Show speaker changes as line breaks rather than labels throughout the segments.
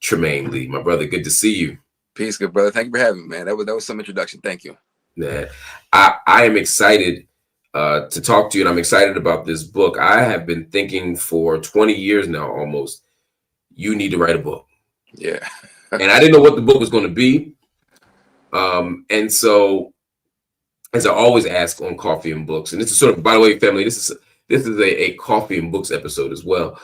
Trymaine Lee, my brother. Good to see you.
Peace, good brother. Thank you for having me, man. That was some introduction. Thank you.
Yeah. I am excited to talk to you, and I'm excited about this book. I have been thinking for 20 years now, almost, you need to write a book.
Yeah.
And I didn't know what the book was going to be. And so, as I always ask on Coffee and Books, and this is sort of, by the way, family, this is a Coffee and Books episode as well.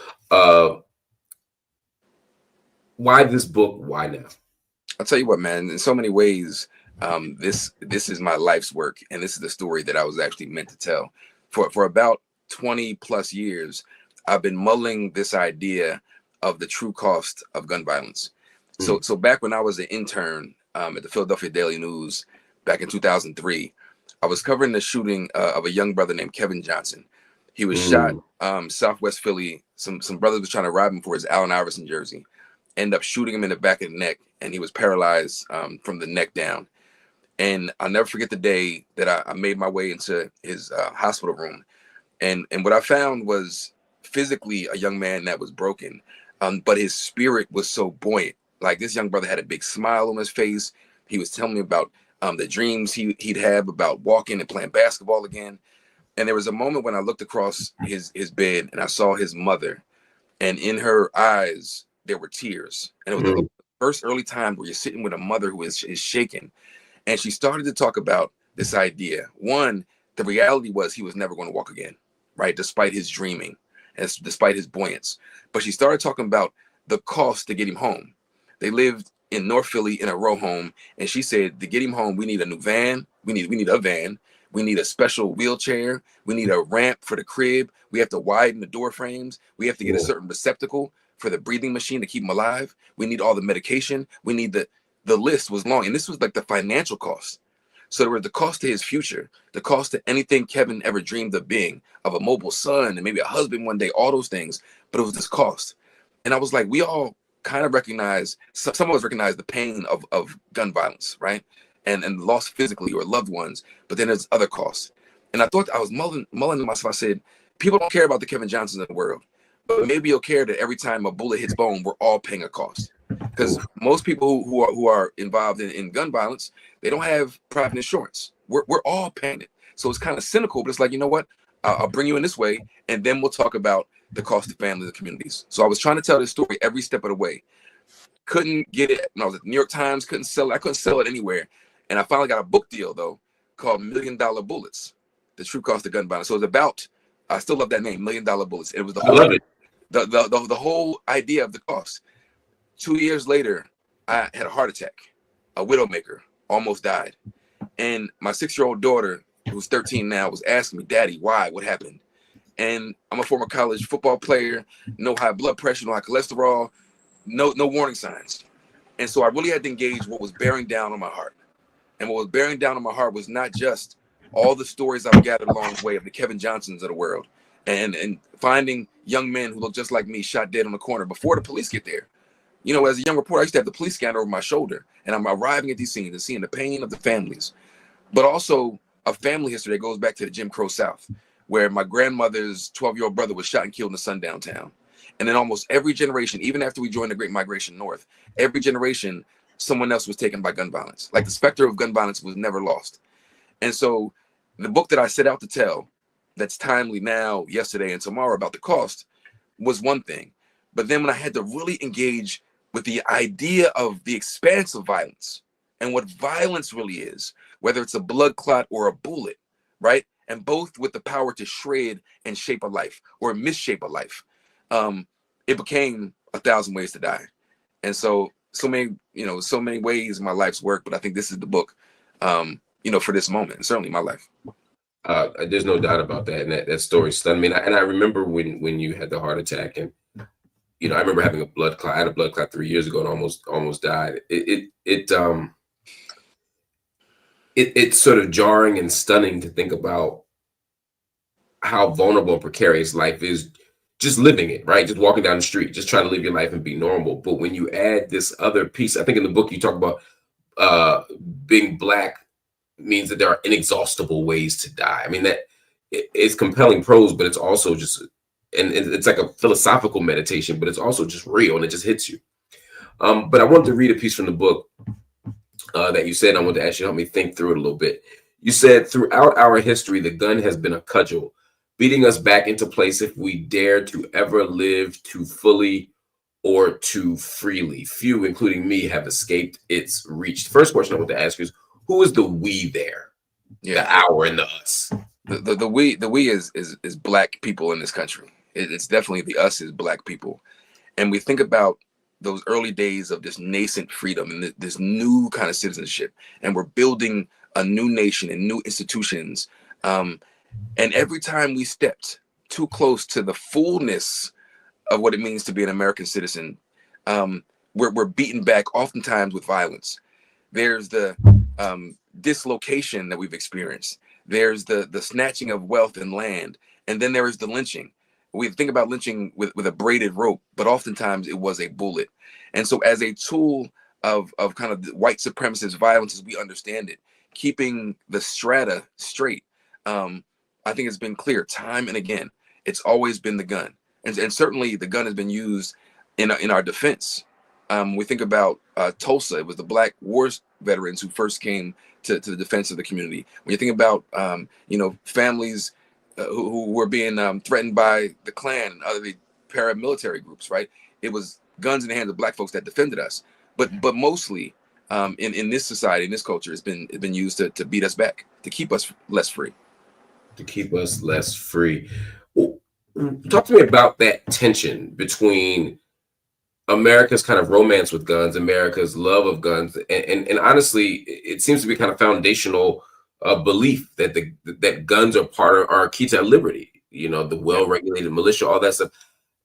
Why this book? Why now?
I'll tell you what, man. In so many ways, this is my life's work, and this is the story that I was actually meant to tell. For about 20 plus years, I've been mulling this idea of the true cost of gun violence. So back when I was an intern at the Philadelphia Daily News back in 2003, I was covering the shooting of a young brother named Kevin Johnson. He was shot Southwest Philly. Some brothers was trying to rob him for his Allen Iverson jersey. End up shooting him in the back of the neck, and he was paralyzed from the neck down. And I'll never forget the day that I made my way into his hospital room. And what I found was physically a young man that was broken, but his spirit was so buoyant. Like, this young brother had a big smile on his face. He was telling me about the dreams he'd have about walking and playing basketball again. And there was a moment when I looked across his bed and I saw his mother, and in her eyes there were tears. And it was the first early time where you're sitting with a mother who is shaken. And she started to talk about this idea. One, the reality was he was never going to walk again, right? Despite his dreaming, and despite his buoyance. But she started talking about the cost to get him home. They lived in North Philly in a row home, and she said, to get him home, we need a new van. We need a van. We need a special wheelchair. We need a ramp for the crib. We have to widen the door frames. We have to get a certain receptacle for the breathing machine to keep him alive. We need all the medication. We need the list was long. And this was like the financial cost. So there were the cost to his future, the cost to anything Kevin ever dreamed of being, of a mobile son and maybe a husband one day, all those things. But it was this cost. And I was like, we all kind of recognize, some of us recognize the pain of gun violence, right? And loss physically or loved ones, but then there's other costs. And I thought, I was mulling to myself, I said, people don't care about the Kevin Johnsons in the world, but maybe you'll care that every time a bullet hits bone, we're all paying a cost. Because most people who are involved in gun violence, they don't have private insurance. We're all paying it. So it's kind of cynical, but it's like, you know what? I'll bring you in this way, and then we'll talk about the cost of families and communities. So I was trying to tell this story every step of the way. Couldn't get it when I was at the New York Times, couldn't sell it. I couldn't sell it anywhere. And I finally got a book deal, though, called $1 Million Bullets, The True Cost of Gun Violence. So it's about, I still love that name, $1 Million Bullets. It was the whole,
I love it.
The whole idea of the cost. 2 years later, I had a heart attack, a widowmaker, almost died. And my 6-year-old daughter, who's 13 now, was asking me, Daddy, why? What happened? And I'm a former college football player, no high blood pressure, no high cholesterol, no warning signs. And so I really had to engage what was bearing down on my heart. And what was bearing down on my heart was not just all the stories I've gathered along the way of the Kevin Johnsons of the world, and finding young men who look just like me shot dead on the corner before the police get there. You know, as a young reporter, I used to have the police scanner over my shoulder, and I'm arriving at these scenes and seeing the pain of the families, but also a family history that goes back to the Jim Crow South, where my grandmother's 12-year-old brother was shot and killed in a sundown town. And then almost every generation, even after we joined the Great Migration North, every generation, someone else was taken by gun violence. Like, the specter of gun violence was never lost. And so the book that I set out to tell, that's timely now, yesterday, and tomorrow about the cost, was one thing. But then when I had to really engage with the idea of the expanse of violence and what violence really is, whether it's a blood clot or a bullet, right? And both with the power to shred and shape a life or misshape a life, it became 1,000 Ways to Die. And so many ways in my life's work, but I think this is the book, for this moment, and certainly my life.
There's no doubt about that, and that story stunned me. And I remember when you had the heart attack, and I remember having a blood clot. I had a blood clot 3 years ago and almost died. It's sort of jarring and stunning to think about how vulnerable and precarious life is, just living it, right? Just walking down the street, just trying to live your life and be normal. But when you add this other piece, I think in the book you talk about being Black means that there are inexhaustible ways to die. I mean, that it's compelling prose, but it's also just, and it's like a philosophical meditation, but it's also just real, and it just hits you. But I wanted to read a piece from the book that you said. I wanted to ask you to help me think through it a little bit. You said, throughout our history, the gun has been a cudgel, beating us back into place if we dare to ever live too fully or too freely. Few, including me, have escaped its reach. The first question I want to ask you is, who is the we there?
Yeah,
The our and the us.
the we is black people in this country. It's definitely the us is black people, and we think about those early days of this nascent freedom and this new kind of citizenship, and we're building a new nation and new institutions. And every time we stepped too close to the fullness of what it means to be an American citizen, um, we're beaten back oftentimes with violence. There's the dislocation that we've experienced. There's the snatching of wealth and land, and then there is the lynching. We think about lynching with a braided rope, but oftentimes it was a bullet. And so, as a tool of kind of white supremacist violence as we understand it, keeping the strata straight, I think it's been clear time and again. It's always been the gun, and certainly the gun has been used in our defense. We think about Tulsa. It was the Black Wars veterans who first came to the defense of the community. When you think about families who were being threatened by the Klan and other paramilitary groups, right? It was guns in the hands of black folks that defended us. But mostly in this society, in this culture, it's been used to beat us back, to keep us less free.
To keep us less free. Well, talk to me about that tension between America's kind of romance with guns, America's love of guns, and honestly, it seems to be kind of foundational belief that that guns are are key to liberty. You know, the
Yeah.
well-regulated militia, all that stuff.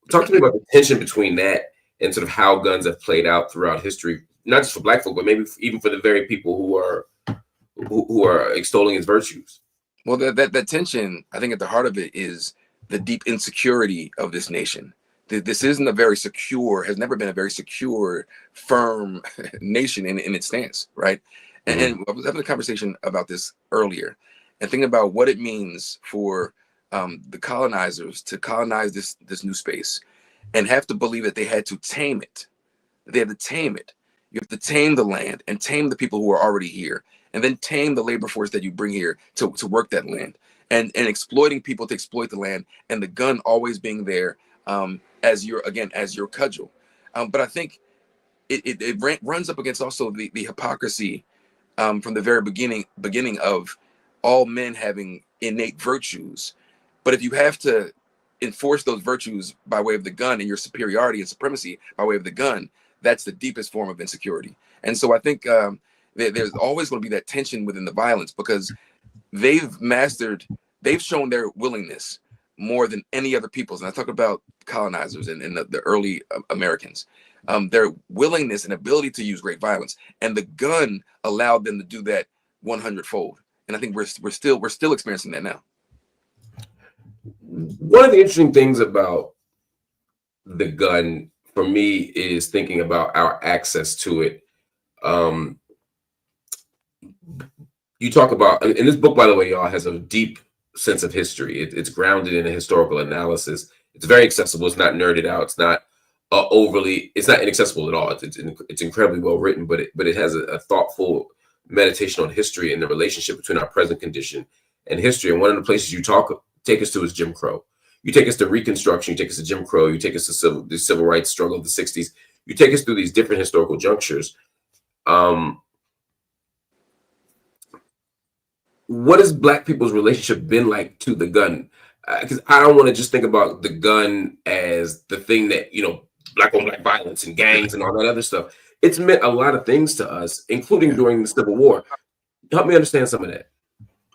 Talk to me about the tension between that and sort of how guns have played out throughout history, not just for Black folk, but maybe even for the very people who are extolling its virtues.
Well, that tension, I think, at the heart of it is the deep insecurity of this nation. This isn't a very secure, has never been a very secure, firm nation in its stance, right? And I was having a conversation about this earlier, and thinking about what it means for the colonizers to colonize this new space, and have to believe that they had to tame it. They had to tame it. You have to tame the land and tame the people who are already here, and then tame the labor force that you bring here to work that land, and exploiting people to exploit the land, and the gun always being there as your cudgel. But I think it runs up against also the hypocrisy from the very beginning of all men having innate virtues. But if you have to enforce those virtues by way of the gun, and your superiority and supremacy by way of the gun, that's the deepest form of insecurity. And so I think there's always going to be that tension within the violence, because they've shown their willingness more than any other peoples. And I talk about colonizers and the early Americans, their willingness and ability to use great violence, and the gun allowed them to do that 100-fold. And I think we're still experiencing that now.
One of the interesting things about the gun for me is thinking about our access to it. Um, you talk about, and this book, by the way, y'all, has a deep sense of history. It's grounded in a historical analysis. It's very accessible. It's not nerded out. It's not it's not inaccessible at all. It's incredibly well written, but it has a thoughtful meditation on history and the relationship between our present condition and history. And one of the places you take us to is Jim Crow. You take us to Reconstruction. You take us to Jim Crow. You take us to the civil rights struggle of the '60s. You take us through these different historical junctures. What has Black people's relationship been like to the gun? Because I don't want to just think about the gun as the thing that, Black on Black violence and gangs and all that other stuff. It's meant a lot of things to us, including during the Civil War. Help me understand some of that.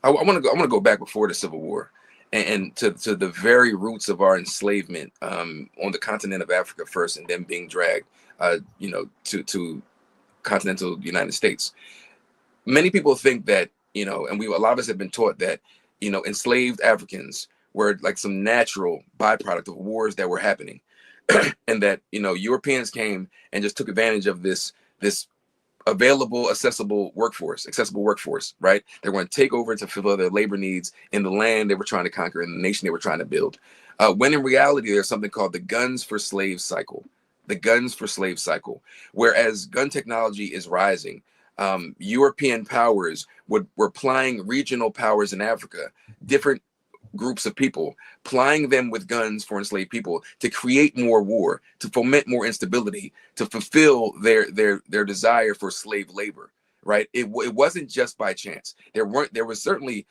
I want to go back before the Civil War, and to the very roots of our enslavement on the continent of Africa first, and then being dragged, to continental United States. Many people think that, and a lot of us have been taught that, enslaved Africans were like some natural byproduct of wars that were happening. And that, Europeans came and just took advantage of this available, accessible workforce, right? They're going to take over to fulfill their labor needs in the land they were trying to conquer, in the nation they were trying to build. When in reality, there's something called the guns for slaves cycle. the guns for slave cycle. Whereas gun technology is rising, European powers were plying regional powers in Africa, different groups of people, plying them with guns for enslaved people to create more war, to foment more instability, to fulfill their desire for slave labor. Right? It wasn't just by chance. There was certainly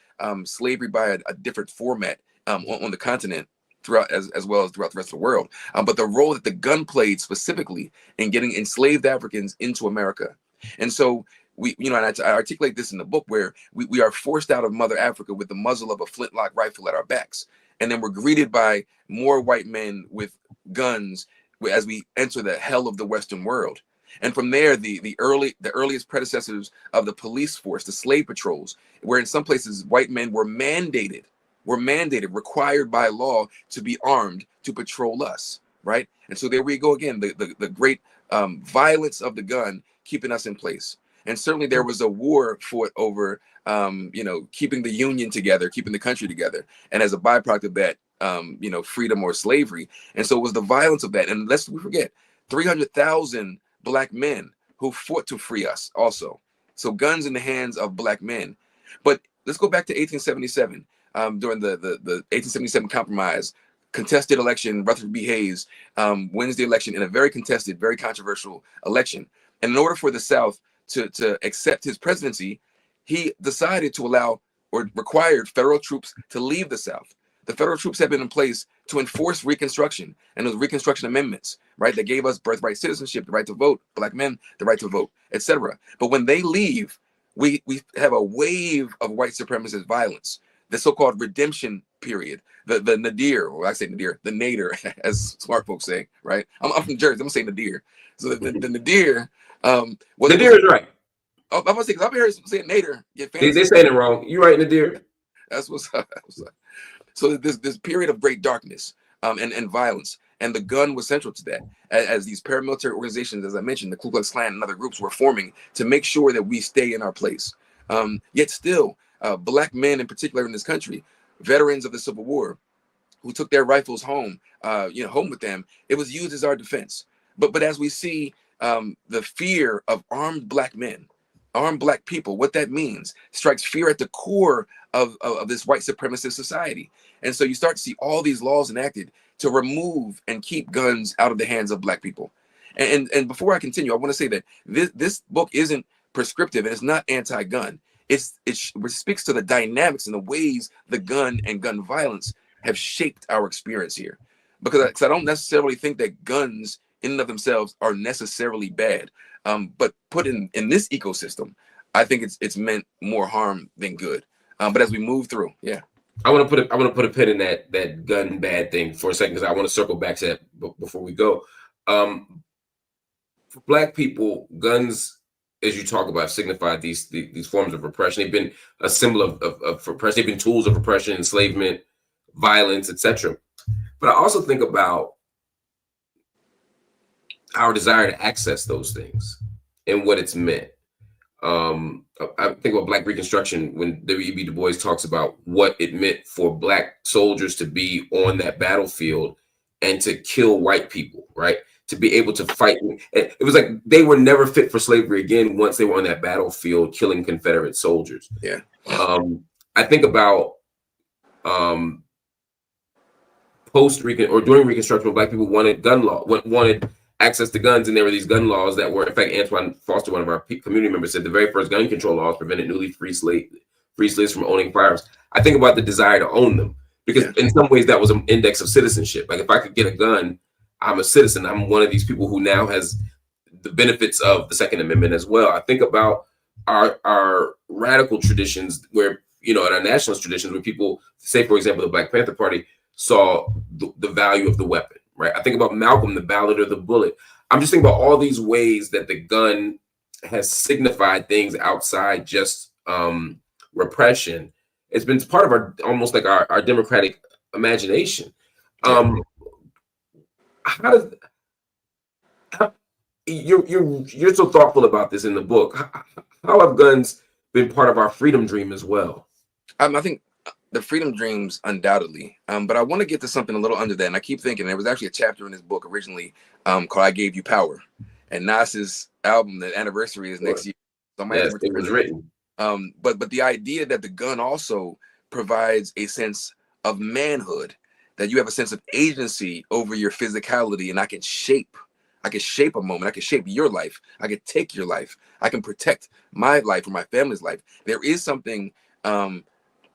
slavery by a different format on the continent throughout, as well as throughout the rest of the world. But the role that the gun played specifically in getting enslaved Africans into America. And so we, and I articulate this in the book, where we are forced out of Mother Africa with the muzzle of a flintlock rifle at our backs. And then we're greeted by more white men with guns as we enter the hell of the Western world. And from there, the earliest predecessors of the police force, the slave patrols, where in some places white men were required by law to be armed to patrol us, right? And so there we go again, the great violence of the gun keeping us in place. And certainly there was a war fought over, keeping the Union together, keeping the country together. And as a byproduct of that, freedom or slavery. And so it was the violence of that. And lest we forget, 300,000 Black men who fought to free us also. So guns in the hands of Black men. But let's go back to 1877, during the 1877 compromise, contested election. Rutherford B. Hayes wins the election in a very contested, very controversial election. And in order for the South to accept his presidency, he decided to allow or required federal troops to leave the South. The federal troops had been in place to enforce Reconstruction and those Reconstruction amendments, right? That gave us birthright citizenship, the right to vote, Black men, the right to vote, etc. But when they leave, we have a wave of white supremacist violence, the so-called redemption period, the nadir, or I say nadir, the nadir, as smart folks say, right? I'm from Jersey, I'm gonna say nadir. So the nadir,
Nadir is right.
I'm gonna say, because I'm here saying nadir.
They're saying it wrong. You right, Nadir.
That's what's up. So this period of great darkness and violence, and the gun was central to that. As these paramilitary organizations, as I mentioned, the Ku Klux Klan and other groups were forming to make sure that we stay in our place. Yet still, Black men in particular in this country, veterans of the Civil War, who took their rifles home, home with them, it was used as our defense. But as we see the fear of armed Black men, armed Black people, what that means strikes fear at the core of this white supremacist society. And so you start to see all these laws enacted to remove and keep guns out of the hands of Black people. And before I continue, I want to say that this book isn't prescriptive and it's not anti-gun. It speaks to the dynamics and the ways the gun and gun violence have shaped our experience here. Because I don't necessarily think that guns in and of themselves are necessarily bad. But put in this ecosystem, I think it's meant more harm than good. But as we move through, yeah.
I want to put a pin in that gun bad thing for a second, because I want to circle back to that before we go. For Black people, guns, as you talk about, signify these forms of repression. They've been a symbol of repression. They've been tools of repression, enslavement, violence, etc. But I also think about our desire to access those things and what it's meant. I think about Black Reconstruction when W.E.B. Du Bois talks about what it meant for Black soldiers to be on that battlefield and to kill white people, right? To be able to fight. It was like they were never fit for slavery again once they were on that battlefield killing Confederate soldiers.
Yeah.
I think about during Reconstruction, Black people wanted gun law, wanted access to guns, and there were these gun laws that were, in fact, Antoine Foster, one of our community members, said the very first gun control laws prevented newly free slaves from owning firearms. I think about the desire to own them, because in some ways that was an index of citizenship. Like if I could get a gun, I'm a citizen. I'm one of these people who now has the benefits of the Second Amendment as well. I think about our radical traditions where, in our nationalist traditions, where people say, for example, the Black Panther Party saw the value of the weapon. Right. I think about Malcolm, the ballad of the bullet. I'm just thinking about all these ways that the gun has signified things outside just repression. It's been part of our democratic imagination. You're so thoughtful about this in the book. How have guns been part of our freedom dream as well?
I think The freedom dreams, undoubtedly. But I want to get to something a little under that. And I keep thinking there was actually a chapter in this book originally called I Gave You Power. And Nas's album, the anniversary is next
Sure.
year. So I might have to
Yes, it
return
was
to that.
written.
But the idea that the gun also provides a sense of manhood, that you have a sense of agency over your physicality, and I can shape a moment, I can shape your life, I can take your life, I can protect my life or my family's life. There is something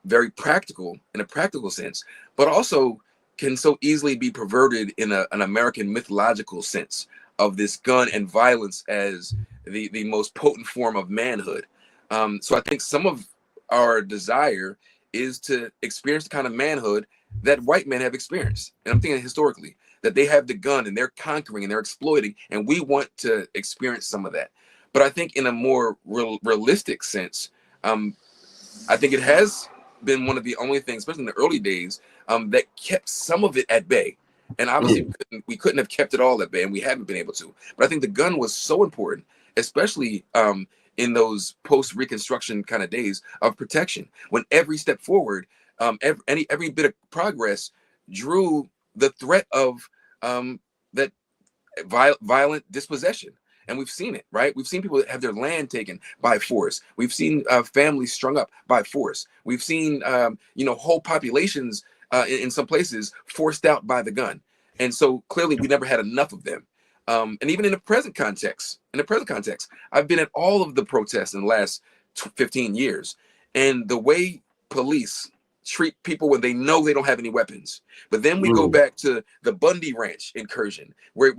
very practical in a practical sense, but also can so easily be perverted in an American mythological sense of this gun and violence as the most potent form of manhood. So I think some of our desire is to experience the kind of manhood that white men have experienced. And I'm thinking historically, that they have the gun and they're conquering and they're exploiting, and we want to experience some of that. But I think in a more realistic sense, I think it has been one of the only things, especially in the early days, that kept some of it at bay. And obviously,
Mhm.
we couldn't have kept it all at bay, and we haven't been able to. But I think the gun was so important, especially in those post-Reconstruction kind of days of protection, when every step forward, every bit of progress drew the threat of that violent dispossession. And we've seen it, right? We've seen people have their land taken by force. We've seen families strung up by force. We've seen, whole populations in some places forced out by the gun. And so clearly we never had enough of them. And even in the present context, I've been at all of the protests in the last 15 years. And the way police treat people when they know they don't have any weapons. But then we go
Mm.
back to the Bundy Ranch incursion, where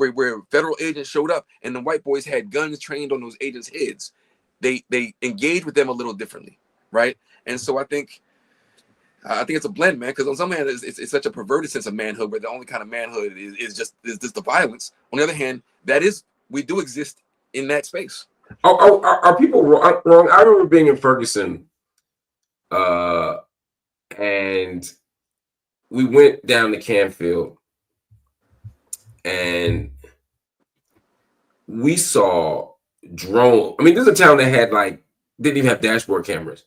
federal agents showed up and the white boys had guns trained on those agents' heads. They engage with them a little differently, right? And so I think it's a blend, man. Because on some hand, it's such a perverted sense of manhood, where the only kind of manhood is just the violence. On the other hand, we do exist in that space.
Are people wrong? I remember being in Ferguson, uh, and we went down to Canfield, and we saw drone. I mean, this is a town that had like didn't even have dashboard cameras.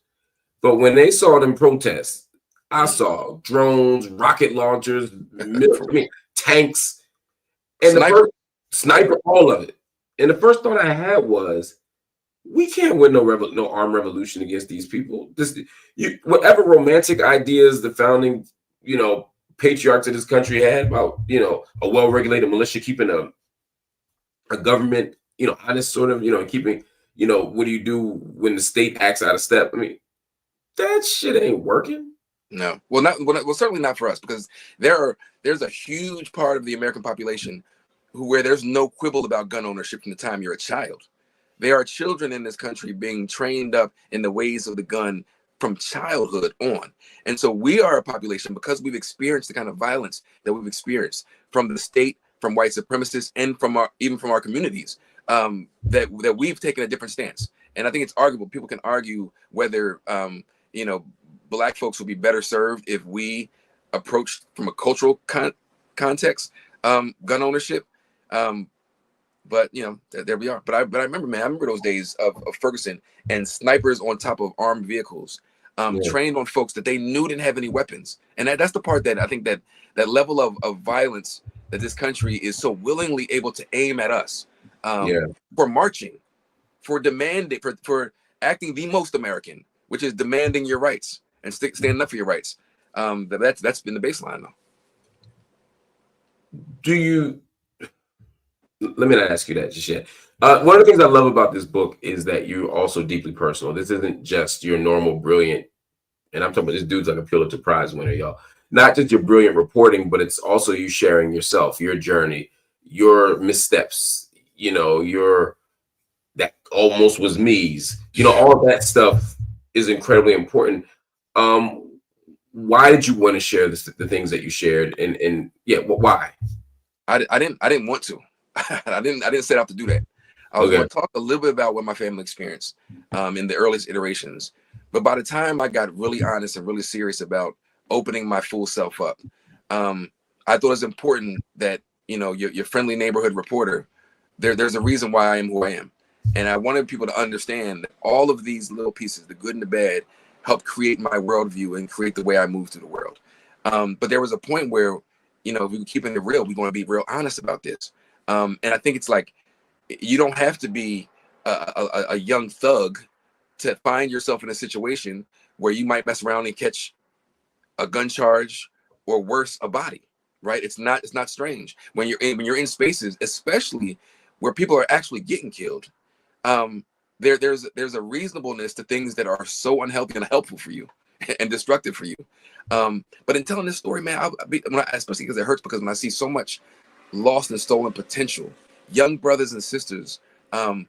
But when they saw them protests, I saw drones, rocket launchers,
For
I mean, tanks, and the
sniper,
first sniper, all of it. And the first thought I had was, we can't win no armed revolution against these people. Whatever romantic ideas the founding, patriarchs of this country had about, a well-regulated militia keeping a government, honest, sort of, keeping, what do you do when the state acts out of step? I mean, that shit ain't working.
no, certainly not for us, because there's a huge part of the American population where there's no quibble about gun ownership from the time you're a child. There are children in this country being trained up in the ways of the gun from childhood on. And so we are a population, because we've experienced the kind of violence that we've experienced from the state, from white supremacists, and even from our communities, that we've taken a different stance. And I think it's arguable. People can argue whether you know Black folks would be better served if we approached from a cultural context gun ownership. But there we are. But I remember, man. I remember those days of Ferguson and snipers on top of armed vehicles,
Yeah.
trained on folks that they knew didn't have any weapons. And that's the part that I think that level of violence that this country is so willingly able to aim at us,
Yeah.
for marching, for demanding, for acting the most American, which is demanding your rights and standing up for your rights. That's been the baseline, though.
Do you Let me not ask you that just yet. One of the things I love about this book is that you're also deeply personal. This isn't just your normal brilliant, and I'm talking about this dude's like a Pulitzer Prize winner, y'all. Not just your brilliant reporting, but it's also you sharing yourself, your journey, your missteps, your that almost was me's, all of that stuff is incredibly important. Why did you want to share the things that you shared, and yeah, why?
I didn't want to. I didn't set out to do that. I was
Okay.
going to talk a little bit about what my family experienced in the earliest iterations. But by the time I got really honest and really serious about opening my full self up, I thought it was important that your friendly neighborhood reporter. There's a reason why I am who I am, and I wanted people to understand that all of these little pieces, the good and the bad, helped create my worldview and create the way I move through the world. But there was a point where, you know, if we were keeping it real, we want to be real honest about this. And I think it's like, you don't have to be a young thug to find yourself in a situation where you might mess around and catch a gun charge, or worse, a body. Right? It's not strange when you're in spaces, especially where people are actually getting killed. There's a reasonableness to things that are so unhealthy and unhelpful for you and destructive for you. But in telling this story, man, especially because it hurts, because when I see so much lost and stolen potential, young brothers and sisters who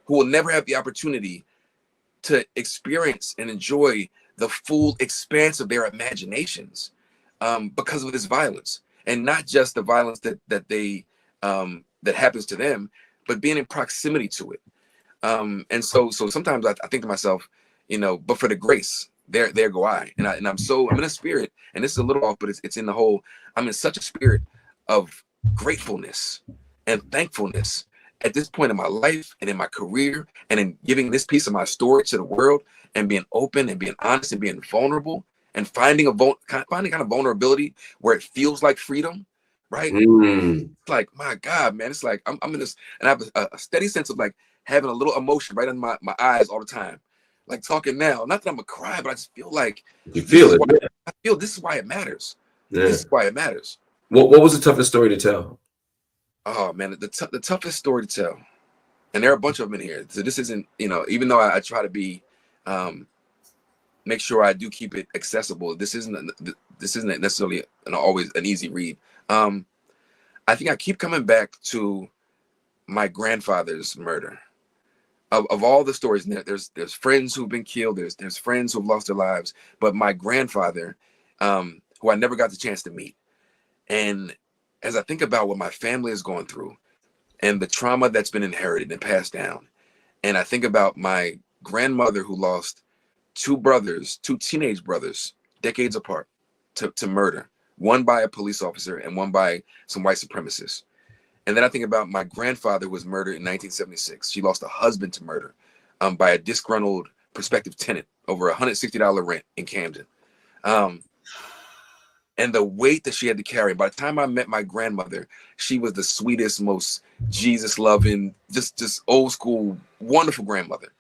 will never have the opportunity to experience and enjoy the full expanse of their imaginations because of this violence, and not just the violence that they that happens to them, but being in proximity to it. And so sometimes I think to myself, you know, but for the grace, there go I. And I'm in a spirit, and this is a little off, but it's in the whole. I'm in such a spirit of gratefulness and thankfulness at this point in my life and in my career, and in giving this piece of my story to the world, and being open and being honest and being vulnerable, and finding kind of vulnerability where it feels like freedom, right?
Mm.
It's like, my God, man, it's like I'm in this, and I have a steady sense of like having a little emotion right in my eyes all the time, like talking now. Not that I'm gonna cry, but I just feel like
You feel it. Yeah.
I feel this is why it matters.
Yeah.
This is why it matters.
What was the toughest story to tell?
Oh man, the toughest story to tell, and there are a bunch of them in here. So this isn't, you know, even though I try to be, make sure I do keep it accessible. This isn't necessarily always an easy read. I think I keep coming back to my grandfather's murder. Of all the stories, there's friends who've been killed, there's friends who've lost their lives, but my grandfather, who I never got the chance to meet. And as I think about what my family is going through and the trauma that's been inherited and passed down, and I think about my grandmother who lost two teenage brothers, decades apart, to murder, one by a police officer and one by some white supremacists. And then I think about my grandfather who was murdered in 1976. She lost a husband to murder by a disgruntled prospective tenant over $160 rent in Camden. And the weight that she had to carry. By the time I met my grandmother, she was the sweetest, most Jesus-loving, just old school, wonderful grandmother.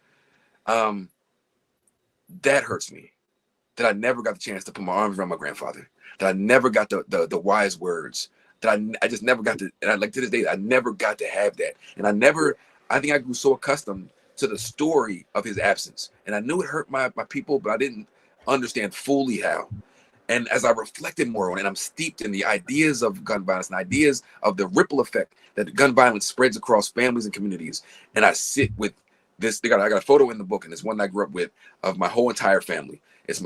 That hurts me, that I never got the chance to put my arms around my grandfather, that I never got the wise words, that I just never got to, and I, like, to this day, I never got to have that. And I think I grew so accustomed to the story of his absence, and I knew it hurt my people, but I didn't understand fully how. And as I reflected more on it, I'm steeped in the ideas of gun violence and ideas of the ripple effect that gun violence spreads across families and communities. And I sit with this. I got a photo in the book, and it's one that I grew up with, of my whole entire family. It's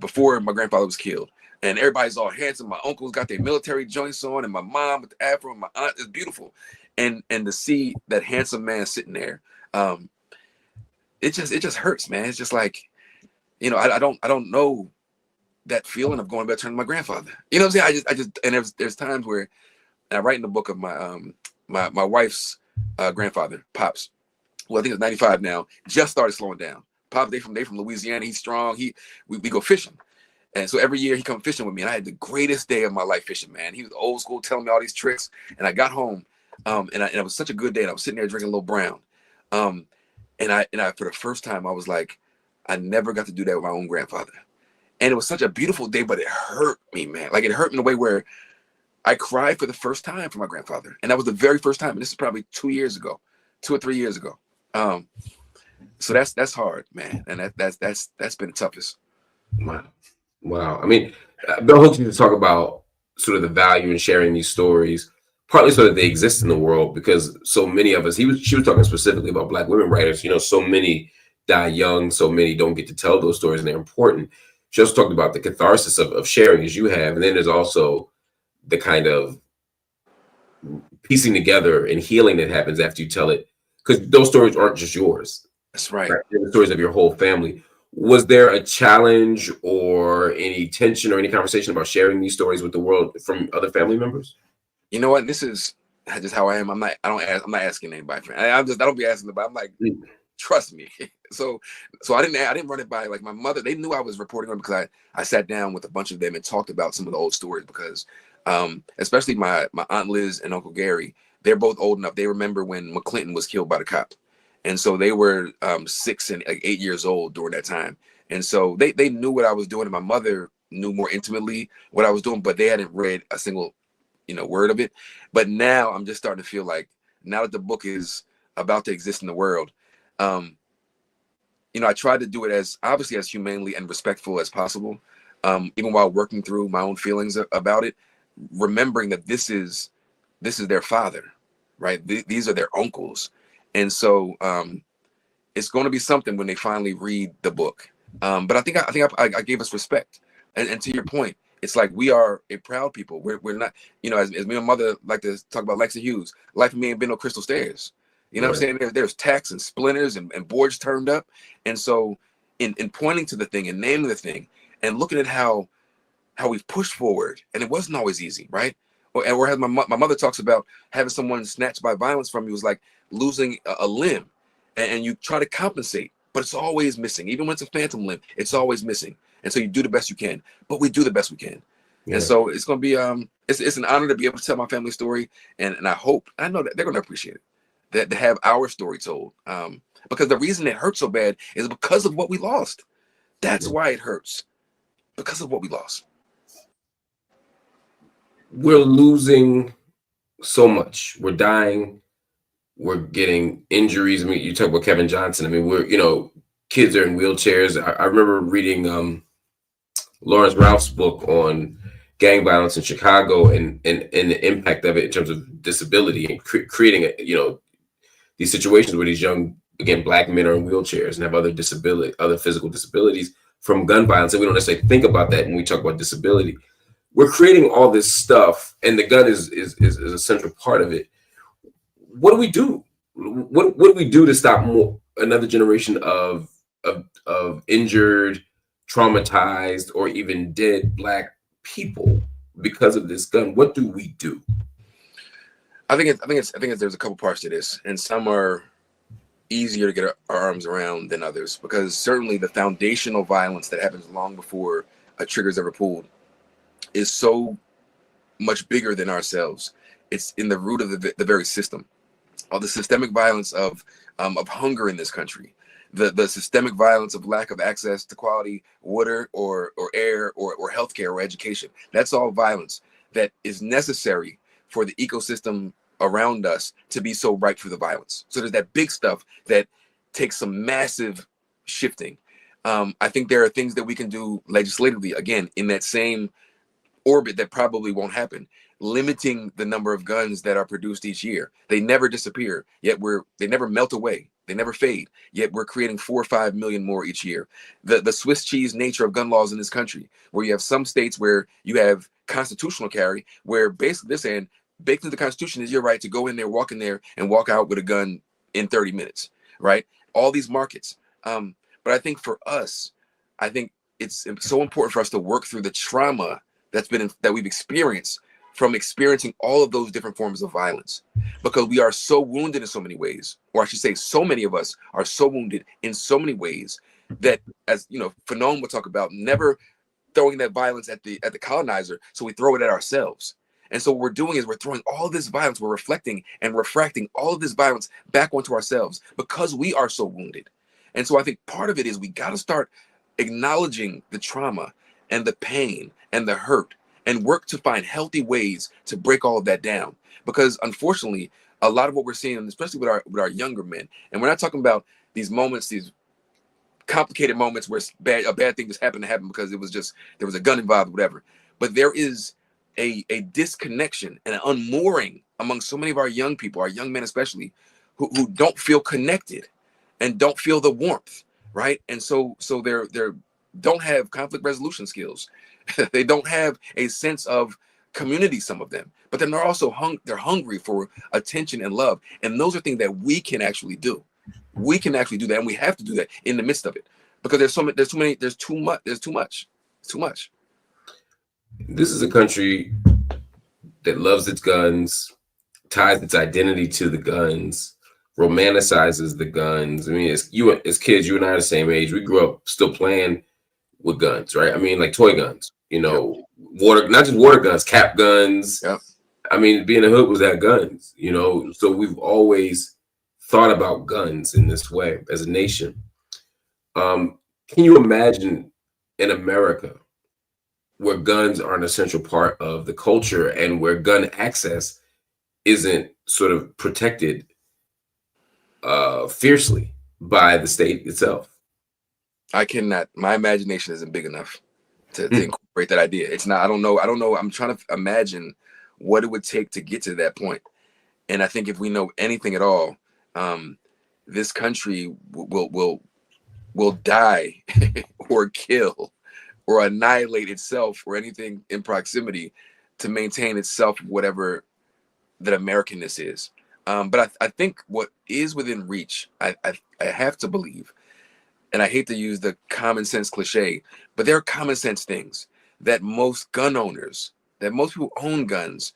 before my grandfather was killed, and everybody's all handsome. My uncles got their military joints on, and my mom with the afro, and my aunt is beautiful. And to see that handsome man sitting there, it just hurts, man. It's just like, you know, I don't know that feeling of going back to my grandfather. You know what I'm saying? I just and there's times where, and I write in the book of my my wife's grandfather, Pops, who I think is 95 now, just started slowing down. Pops, they from Louisiana. He's strong. We go fishing. And so every year he come fishing with me, and I had the greatest day of my life fishing, man. He was old school, telling me all these tricks. And I got home, and it was such a good day. And I was sitting there drinking a little brown, and I for the first time I was like, I never got to do that with my own grandfather. And it was such a beautiful day, but it hurt me, man. Like, it hurt me in a way where I cried for the first time for my grandfather, and that was the very first time. And this is probably 2 or 3 years ago. So that's hard, man, and that's been the toughest.
Wow. I mean, Bill Hooks used to talk about sort of the value in sharing these stories, partly so that they exist in the world, because so many of us, she was talking specifically about Black women writers, you know, so many die young, so many don't get to tell those stories, and they're important. She also talked about the catharsis of sharing, as you have. And then there's also the kind of piecing together and healing that happens after you tell it, because those stories aren't just yours.
That's right.
They're the stories of your whole family. Was there a challenge or any tension or any conversation about sharing these stories with the world from other family members?
You know what? This is just how I am. I'm not asking anybody. I don't be asking anybody. I'm like, Trust me. So I didn't run it by like my mother. They knew I was reporting on it because I sat down with a bunch of them and talked about some of the old stories because especially my Aunt Liz and Uncle Gary, they're both old enough. They remember when McClinton was killed by the cop. And so they were 6 and 8 years old during that time. And so they knew what I was doing. And my mother knew more intimately what I was doing, but they hadn't read a single, word of it. But now I'm just starting to feel like now that the book is about to exist in the world, I tried to do it as obviously as humanely and respectful as possible, even while working through my own feelings about it, remembering that this is their father, right? These are their uncles, and so it's going to be something when they finally read the book. But I gave us respect, and to your point, it's like we are a proud people. We're not, as me and my mother like to talk about Lexa Hughes. Life of me ain't been no crystal stairs. You know what I'm saying? There's tacks and splinters and boards turned up. And so in pointing to the thing and naming the thing and looking at how we've pushed forward, and it wasn't always easy, right? And whereas my mother talks about having someone snatched by violence from you was like losing a limb, and you try to compensate, but it's always missing. Even when it's a phantom limb, it's always missing. And so you do the best you can, but we do the best we can. Yeah. And so it's going to be, it's an honor to be able to tell my family story. And I know that they're going to appreciate it. That to have our story told, because the reason it hurts so bad is because of what we lost. That's why it hurts, because of what we lost.
We're losing so much. We're dying. We're getting injuries. I mean, you talk about Kevin Johnson. I mean, kids are in wheelchairs. I remember reading Lawrence Ralph's book on gang violence in Chicago and the impact of it in terms of disability and creating these situations where these young, again, Black men are in wheelchairs and have other physical disabilities from gun violence. And we don't necessarily think about that when we talk about disability. We're creating all this stuff, and the gun is a central part of it. What do we do? What do we do to stop another generation of injured, traumatized, or even dead Black people because of this gun? What do we do?
I think there's a couple parts to this, and some are easier to get our arms around than others, because certainly the foundational violence that happens long before a trigger's ever pulled is so much bigger than ourselves. It's in the root of the very system. All the systemic violence of hunger in this country, the systemic violence of lack of access to quality water or air or healthcare or education. That's all violence that is necessary for the ecosystem around us to be so ripe for the violence. So there's that big stuff that takes some massive shifting. I think there are things that we can do legislatively, again, in that same orbit that probably won't happen. Limiting the number of guns that are produced each year. They never disappear, yet they never melt away. They never fade, yet we're creating 4 or 5 million more each year. The Swiss cheese nature of gun laws in this country, where you have some states where you have constitutional carry, where basically they're saying, baked into the Constitution is your right to go in there, walk in there, and walk out with a gun in 30 minutes, right? All these markets. But I think for us, I think it's so important for us to work through the trauma that we've experienced from experiencing all of those different forms of violence, because we are so wounded in so many ways, or I should say so many of us are so wounded in so many ways that, as Fanon will talk about, never throwing that violence at the colonizer, so we throw it at ourselves. And so what we're doing is we're throwing all this violence, we're reflecting and refracting all of this violence back onto ourselves because we are so wounded. And so I think part of it is we got to start acknowledging the trauma and the pain and the hurt, and work to find healthy ways to break all of that down. Because unfortunately, a lot of what we're seeing, especially with our younger men, and we're not talking about these moments, these complicated moments where a bad thing just happened to happen because there was a gun involved, or whatever. But there is a disconnection and an unmooring among so many of our young people, our young men especially, who don't feel connected and don't feel the warmth, right? And so they're don't have conflict resolution skills. They don't have a sense of community, some of them, but then they're also they're hungry for attention and love. And those are things that we can actually do. We can actually do that, and we have to do that in the midst of it, because there's too much.
This is a country that loves its guns, ties its identity to the guns, romanticizes the guns. I mean, as kids, you and I are the same age. We grew up still playing with guns, right? I mean, like toy guns,
Yep.
water, not just water guns, cap guns.
Yep.
I mean, being a hood was that guns, So we've always thought about guns in this way as a nation. Can you imagine in America where guns are an essential part of the culture and where gun access isn't sort of protected fiercely by the state itself?
I cannot. My imagination isn't big enough to
Hmm.
incorporate that idea. It's not. I don't know. I don't know. I'm trying to imagine what it would take to get to that point. And I think if we know anything at all, this country will die or kill or annihilate itself or anything in proximity to maintain itself, whatever that Americanness is. But I think what is within reach, I have to believe, and I hate to use the common sense cliche, but there are common sense things that most gun owners, that most people own guns,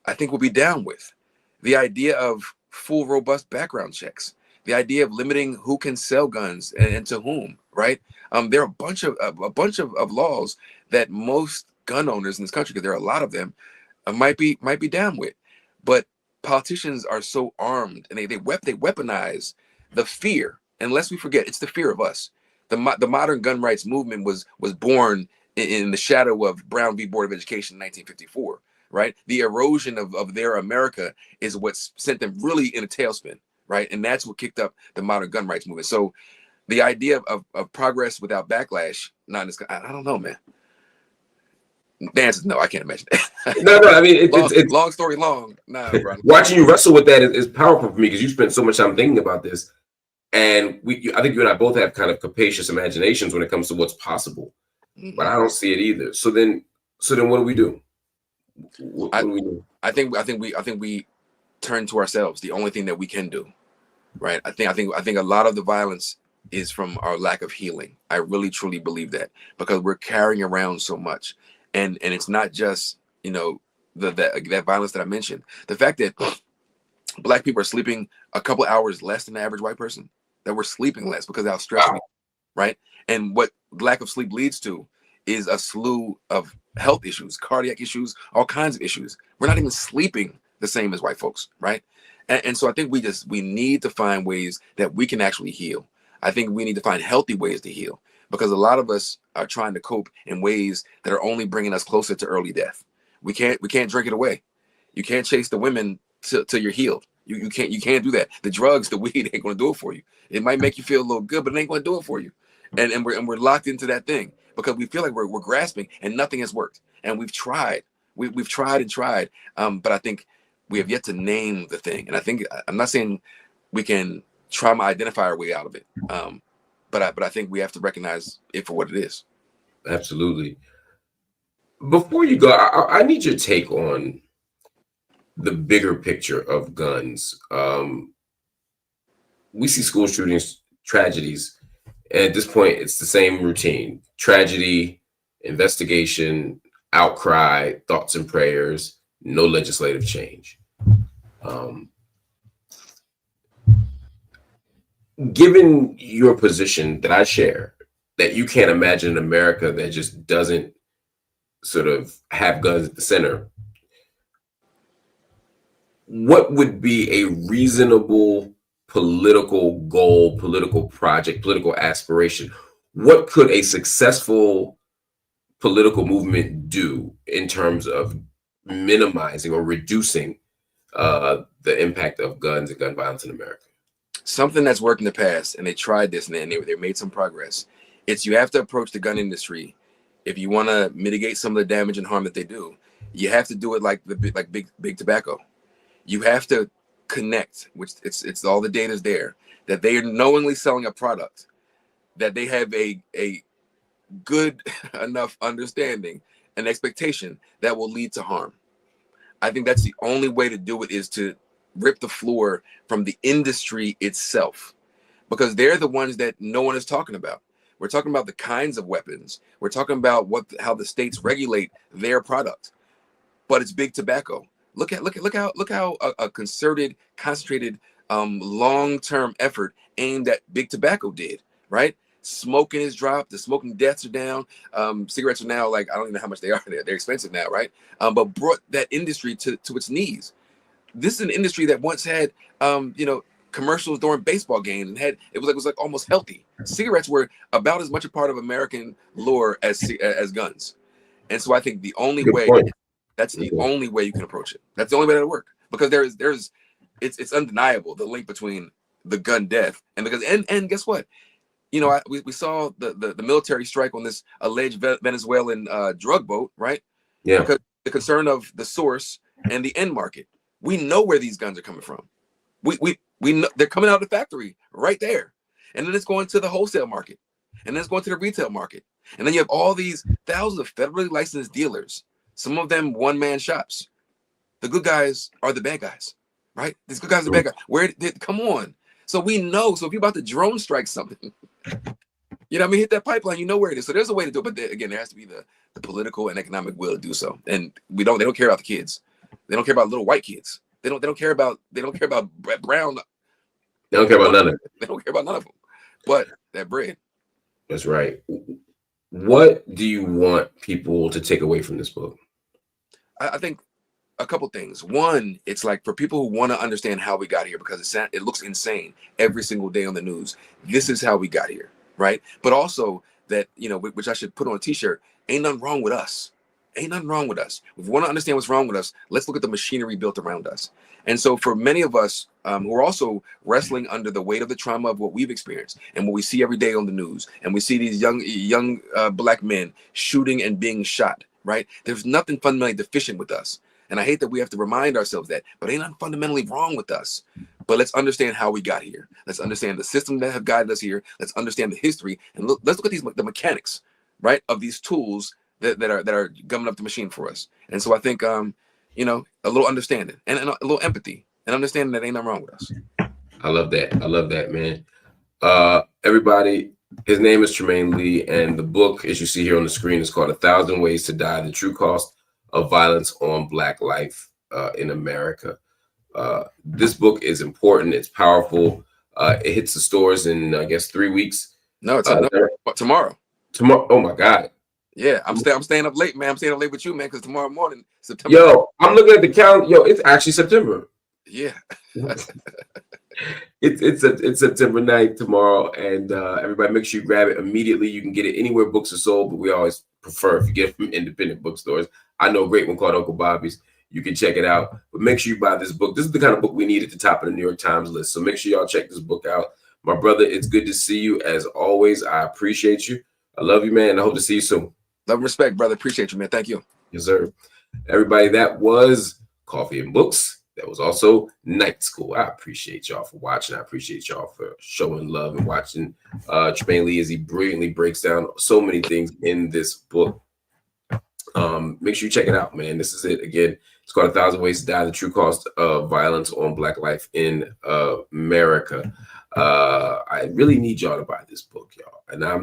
I think will be down with. The idea of full, robust background checks, the idea of limiting who can sell guns and to whom, right? There are a bunch of laws that most gun owners in this country, because there are a lot of them, might be down with. But politicians are so armed, and they weaponize the fear. Unless we forget, it's the fear of us. The modern gun rights movement was born in the shadow of Brown v. Board of Education in 1954. Right, the erosion of their America is what sent them really in a tailspin. Right, and that's what kicked up the modern gun rights movement. So the idea of progress without backlash, not in this, I don't know, man. The answer is no. I can't imagine that.
No, no. I mean, it's
Long story long. Nah, bro.
watching you wrestle with that is powerful for me because you spent so much time thinking about this, and I think you and I both have kind of capacious imaginations when it comes to what's possible, but I don't see it either. So then, what do we do? What do we do?
I think we turn to ourselves. The only thing that we can do, right? I think a lot of the violence is from our lack of healing. I really truly believe that, because we're carrying around so much, and it's not just that violence that I mentioned. The fact that Black people are sleeping a couple hours less than the average white person, that we're sleeping less because of how stressed we are, right? And what lack of sleep leads to is a slew of health issues, cardiac issues, all kinds of issues. We're not even sleeping the same as white folks, right? And so I think we need to find ways that we can actually heal. I think we need to find healthy ways to heal, because a lot of us are trying to cope in ways that are only bringing us closer to early death. We can't drink it away. You can't chase the women till you're healed. You can't do that. The drugs, the weed ain't going to do it for you. It might make you feel a little good, but it ain't going to do it for you. And we're locked into that thing because we feel like we're grasping and nothing has worked. And we've tried. We've tried and tried. But I think we have yet to name the thing. And I think, I'm not saying we can trauma identify our way out of it. But I think we have to recognize it for what it is.
Absolutely. Before you go, I need your take on the bigger picture of guns. We see school shootings, tragedies, and at this point, it's the same routine: tragedy, investigation, outcry, thoughts and prayers, no legislative change. Um, Given your position that I share, that you can't imagine an America that just doesn't sort of have guns at the center, what would be a reasonable political goal, political project, political aspiration? What could a successful political movement do in terms of minimizing or reducing the impact of guns and gun violence in America?
Something that's worked in the past, and they tried this and they made some progress. It's, you have to approach the gun industry, if you want to mitigate some of the damage and harm that they do, you have to do it like big tobacco. You have to connect, which it's all the data is there, that they are knowingly selling a product, that they have a good enough understanding and expectation that will lead to harm. I think that's the only way to do it, is to rip the floor from the industry itself, because they're the ones that no one is talking about. We're talking about the kinds of weapons. We're talking about how the states regulate their product, but it's big tobacco. Look how a concerted, concentrated long-term effort aimed at big tobacco did, right? Smoking is dropped, the smoking deaths are down. Cigarettes are now, like, I don't even know how much they are. They're expensive now, right? But brought that industry to its knees. This is an industry that once had, commercials during baseball games, and it was like almost healthy. Cigarettes were about as much a part of American lore as guns. And so I think the only
Good
way,
point.
that's the only way you can approach it. That's the only way that'll work, because it's undeniable, the link between the gun death and guess what? We saw the military strike on this alleged Venezuelan drug boat, right?
Yeah.
Because the concern of the source and the end market. We know where these guns are coming from. We know they're coming out of the factory right there, and then it's going to the wholesale market, and then it's going to the retail market, and then you have all these thousands of federally licensed dealers. Some of them one-man shops. The good guys are the bad guys, right? These good guys are the bad guys. Come on. So we know. So if you're about to drone strike something, hit that pipeline, you know where it is. So there's a way to do it. But again, there has to be the political and economic will to do so. And they don't care about the kids. They don't care about little white kids. They don't care about brown.
They don't care about none of it.
They don't care about none of them. But that bread.
That's right. What do you want people to take away from this book?
I think a couple things. One, it's like for people who want to understand how we got here, because it looks insane every single day on the news. This is how we got here, right? But also that, which I should put on a t-shirt, ain't nothing wrong with us. Ain't nothing wrong with us. If we want to understand what's wrong with us, let's look at the machinery built around us. And so for many of us who are also wrestling under the weight of the trauma of what we've experienced and what we see every day on the news, and we see these young black men shooting and being shot, right? There's nothing fundamentally deficient with us. And I hate that we have to remind ourselves that, but ain't nothing fundamentally wrong with us. But let's understand how we got here. Let's understand the systems that have guided us here. Let's understand the history, and let's look at the mechanics, right, of these tools that are gumming up the machine for us. And so I think a little understanding and a little empathy and understanding that ain't nothing wrong with us.
I love that, man. Everybody, his name is Trymaine Lee, and the book, as you see here on the screen, is called 1,000 Ways to Die: The True Cost of Violence on Black Life in America. This book is important. It's powerful. It hits the stores in, I guess, 3 weeks.
No, tomorrow.
Tomorrow. Oh my God.
Yeah, I'm staying up late, man. I'm staying up late with you, man, because tomorrow morning, September.
Yo, I'm looking at the calendar. Yo, it's actually September.
Yeah.
It's September 9th tomorrow, and everybody make sure you grab it immediately. You can get it anywhere books are sold, but we always prefer if you get it from independent bookstores. I know a great one called Uncle Bobby's. You can check it out, but make sure you buy this book. This is the kind of book we need at the top of the New York Times list. So make sure y'all check this book out. My brother, it's good to see you as always. I appreciate you. I love you, man. I hope to see you soon.
Love and respect, brother. Appreciate you, man. Thank you.
Yes, sir. Everybody, that was Coffee and Books. That was also Night School. I appreciate y'all for watching. I appreciate y'all for showing love and watching Trymaine Lee as he brilliantly breaks down so many things in this book. Make sure you check it out, man. This is it. Again, it's called 1,000 Ways to Die: The True Cost of Violence on Black Life in America. I really need y'all to buy this book, y'all. And I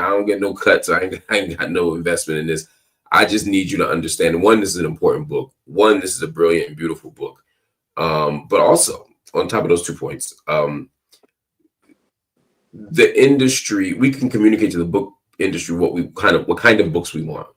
don't get no cuts. I ain't got no investment in this. I just need you to understand, one, this is an important book. One, this is a brilliant and beautiful book. But also, on top of those 2 points, the industry, we can communicate to the book industry what kind of books we want.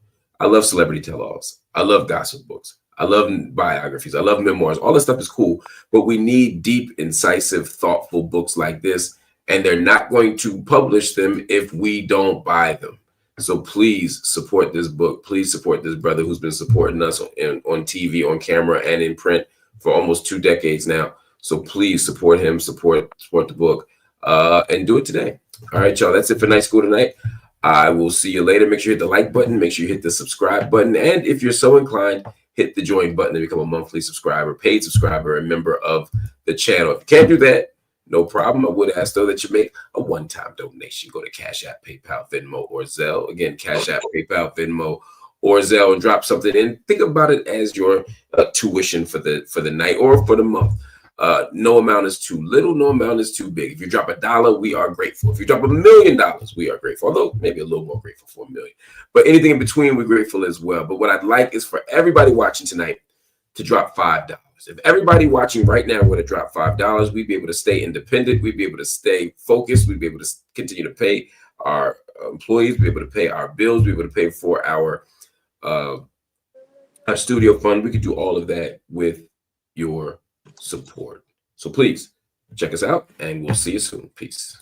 I love celebrity tell-alls. I love gossip books. I love biographies. I love memoirs. All this stuff is cool, but we need deep, incisive, thoughtful books like this, and they're not going to publish them if we don't buy them. So please support this book. Please support this brother who's been supporting us on TV, on camera, and in print for almost 2 decades now. So please support him, support the book, and do it today. All right, y'all. That's it for Night School tonight. I will see you later. Make sure you hit the like button. Make sure you hit the subscribe button. And if you're so inclined, hit the join button to become a monthly subscriber, paid subscriber, and member of the channel. If you can't do that, no problem. I would ask, though, that you make a one-time donation. Go to Cash App, PayPal, Venmo, or Zelle. Again, Cash App, PayPal, Venmo, or Zelle, and drop something in. Think about it as your tuition for the night or for the month. No amount is too little. No amount is too big. If you drop $1, we are grateful. If you drop $1 million, we are grateful. Although maybe a little more grateful for $1 million. But anything in between, we're grateful as well. But what I'd like is for everybody watching tonight to drop $5. If everybody watching right now were to drop $5, we'd be able to stay independent. We'd be able to stay focused. We'd be able to continue to pay our employees. Be able to pay our bills. Be able to pay for our studio fund. We could do all of that with your support. So please check us out, and we'll see you soon. Peace.